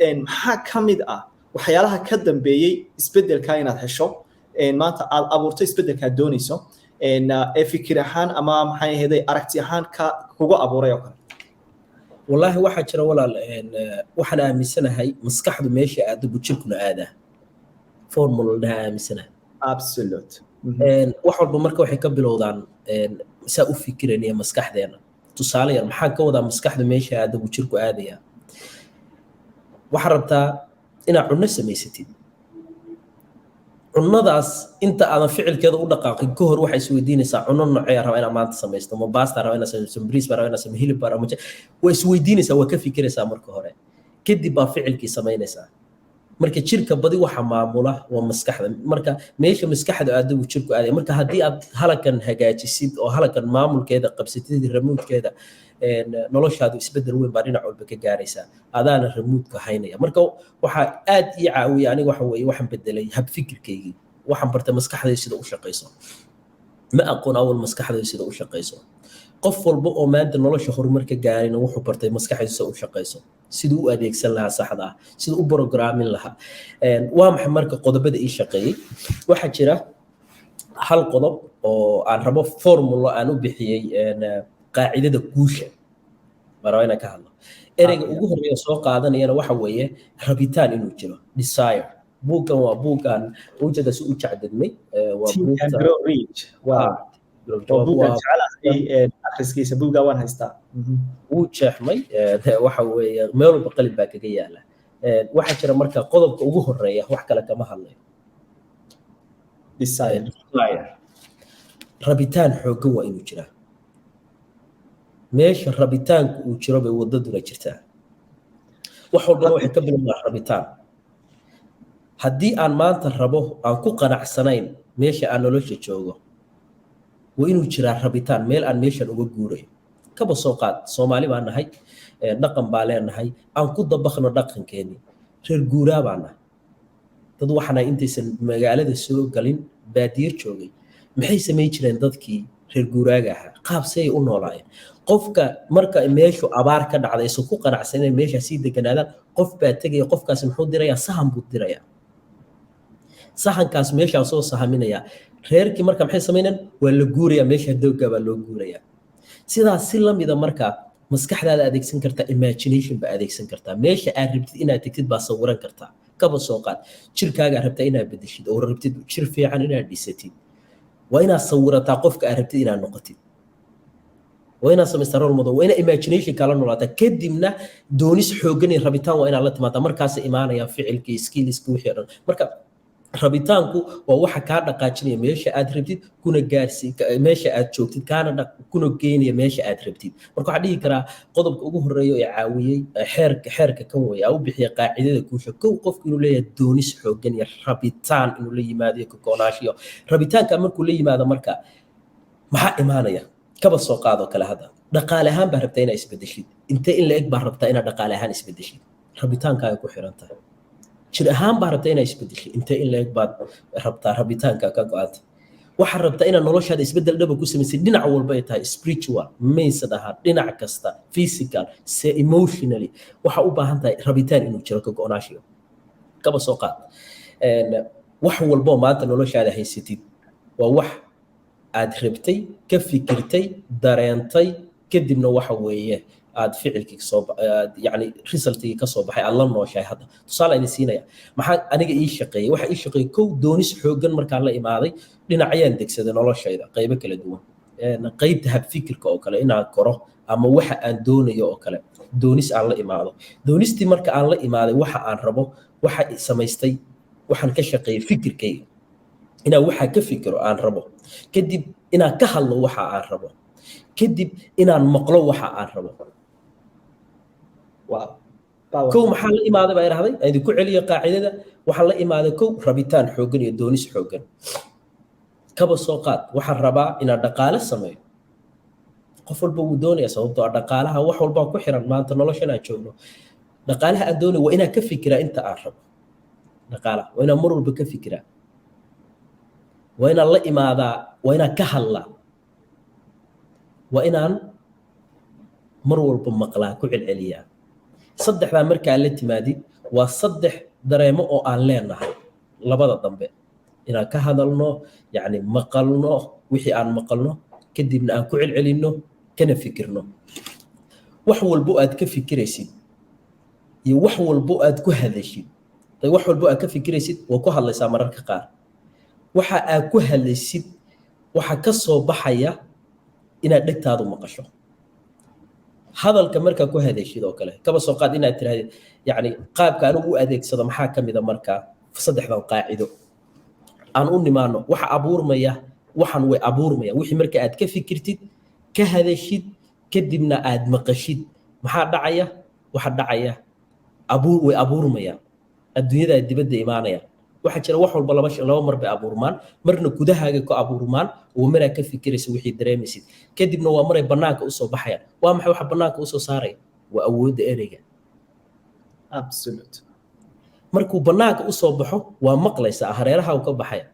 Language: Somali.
maxaa ka mid ah waxyaalaha ka dambeeyey isbeddelka inaad hesho maanta aad abuurto isbeddelka aad doonayso ee fikir ahaan ama maxay ahayd aragti ahaan kugu abuuray oo kale والله waxa jira walaal waxaan aaminsanahay maskaxdu meesha aad ugu jirkuna aada formula la aaminsanahay absolute wax walba marka waxay ka bilowdaan saa u fikirayna maskaxdeena tusaale yar maxaa ka wadaa maskaxdu meesha aad ugu jirku aadaya waxa rabtaa inaad cunno samaysatid cunnadaas inta aadan ficilkeeda u dhaqaaqin ka hor waxay isweydiinaysaa cunno noocee raba inaad maanta samaysto ma baasta raba inaad samaysto bariis raba inaad samaysto hilib raba way isweydiinaysaa waa ka fikiraysaa marka hore kadib baa ficilkii samaynaysaa marka jirka badi waxa maamula waa maskaxda marka meesha maskaxda aad ugu jirku aaday marka haddii aad halakan hagaajisid oo halakan maamulkeeda qabsatid remote-keeda noloshaadu isbedel weyn baa dhinac walba ka gaaraysaa adaana remote-ka haynaya marka waxaa aad ii caawiya aniga waxa weeye waxaan bedelay hab fikirkaygii waxaan bartay maskaxdayda sida u shaqayso ma aqoon awal maskaxdayda sida u shaqayso qof walba oo maanta nolosha horumar ka gaarayna wuxuu bartay maskaxdiisa sida u shaqayso siduu u adeegsan lahaa saxda ah siduu u programmin lahaa waa maxay marka qodobada ii shaqeeyey waxaa jira hal qodob oo aan rabo formula aan u bixiyey qaacidada guusha maraba inaan ka hadlo ereyga ugu horreeya soo qaadanayana waxa weeye rabitaan inuu jiro desire buuggan waa buuggan ujeeda si u jacdadmay waa buugta akhriskiisa buugga waan haystaa wuu jeexmay waxa weeye meel walba qalin baa kaga yaala waxaa jira marka qodobka ugu horeeya wax kale kama hadlayo rabitaan xooggan waa inuu jiraa meesha rabitaanku uu jiro bay wadaduna jirtaa wax walbana waxay ka bilowdaa rabitaan haddii aan maanta rabo aan ku qanacsanayn meesha aan nolosha joogo waa inuu jiraa rabitaan meel aan meeshan uga guurayo kaba soo qaad soomaali baan nahay dhaqan baa leenahay aan ku dabaqno dhaqankeeni reer guuraa baan nahay dad waxaana intaysan magaalada soo galin baadiye joogay maxay samayn jireen dadkii reer guuraaga ahaa qaabsay u noolaayeen qofka marka meeshu abaar ka dhacday isoo ku qanacsaneen meesha sii deganaadaan qof baa tegaya qofkaasi muxuu dirayaa sahan buu dirayaa sahankaas meeshaa soo sahaminaya reerkii marka maxay samaynayaan waa la guurayaa meesha dowga baa loo guurayaa sidaas si la mida marka maskaxdaada adeegsan kartaa imagination baa adeegsan kartaa meesha aad rabtid inaad tegtid baa sawiran kartaa kaba soo qaad jirkaaga rabtaa inaad bedeshid oo rabtid jir fiican inaad dhisatid waa inaad sawirataa qofka aad rabtid inaad noqotid waa inaad samaystaa role model waa inaad imagination kala noolaataa kadibna doonis xooggan iyo rabitaan waa inaad la timaadaa markaasay imaanayaan ficilkii skillskii wixii dhan marka rabitaanku waa waxa kaa dhaqaajinaya meesha aad rabtid kuna gaarsi meesha aad joogtid kaana kuna geynaya meesha aad rabtid marka waxaa dhihi karaa qodobka ugu horeeya ee caawiyey xeerka kan weeye aa u bixiya qaacidada guusha kow qofku inuu leeyahay doonis xooggan iyo rabitaan inuu la yimaado iyo kagoonaanshiyo rabitaanka markuu la yimaado marka maxaa imaanaya kaba soo qaadoo kale hadda dhaqaale ahaan baa rabtaa inaad isbedeshid intee in la eg baa rabtaa inaad dhaqaale ahaan isbedeshid rabitaankaaga ku xiran tahay jir ahaan baa rabtaa inaad isbedeshid intee in la eg baad rabtaa rabitaanka ka go-anta waxaad rabtaa inaad noloshaada isbedel dhaba ku samaysid dhinac walba ay tahay spiritual maysad ahaan dhinac kasta physical se emotionally waxaa u baahan tahay rabitaan inuu jiro ka go-naashiyo kaba soo qaad wax walboo maanta noloshaada haysatid waa wax aad rabtay ka fikirtay dareentay kadibna waxa weeye aad ficilkii soo yani resultkii ka soo baxay aad la nooshahay hadda tusaale ayaan siinaya maxaa aniga ii shaqeeyay waxa ii shaqeeyay kow doonis xooggan markaan la imaaday dhinacayaan degsaday noloshayda qaybo kala duwan qaybta hab fikirka oo kale inaan koro ama waxa aan doonayo oo kale doonis aan la imaado doonistii marka aan la imaaday waxa aan rabo waxa samaystay waxaan ka shaqeeyay fikirkayga inaan waxaa ka fikiro aan rabo kadib inaan ka hadlo waxa aan rabo kadib inaan maqlo waxa aan rabo kow maxaa la imaaday baa idhahday aan idinku celiyo qaacidada waxaan la imaaday kow rabitaan xooggan iyo doonis xooggan kaba soo qaad waxaan rabaa inaan dhaqaale sameeyo qof walba wuu doonaya sababtoo ah dhaqaalaha wax walbaa ku xiran maanta noloshan aan joogno dhaqaalaha aan doonayo waa inaan ka fikiraa inta aan rabo dhaqaalaha waa inaan mar walba ka fikiraa waa inaan la imaadaa waa inaan ka hadlaa waa inaan mar walba maqlaa ku celceliyaa saddexdaa markaa la timaadid waa saddex dareemo oo aan leenahay labada dambe inaan ka hadalno yacni maqalno wixii aan maqalno kadibna aan ku celcelinno kana fikirno wax walbo aad ka fikiraysid iyo wax walbo aad ku hadashid wax walbo aad ka fikiraysid waa ku hadlaysaa mararka qaar waxa aad ku hadlaysid waxa ka soo baxaya inaad dhegtaadu maqasho hadalka markaa ku hadashid oo kale kaba soo qaad inaad tiraahdo yacni qaabka anigu u adeegsado maxaa ka mid a markaa saddexdan qaacido aan u nimaano waxa abuurmaya waxan way abuurmaya wixii marka aad ka fikirtid ka hadashid kadibna aad maqashid maxaa dhacaya waxa dhacaya way abuurmaya adduunyada dibadda imaanaya waxa jira wax walba laba mar bay abuurmaan marna gudahaaga ku abuurmaan oo maraa ka fikiraysa wixii dareemaysid kadibna waa maray bannaanka usoo baxayaan waa maxay waxa bannaanka usoo saaraya waa awoodda ereyga absolute markuu bannaanka usoo baxo waa maqlaysaa hareeraha uu ka baxaya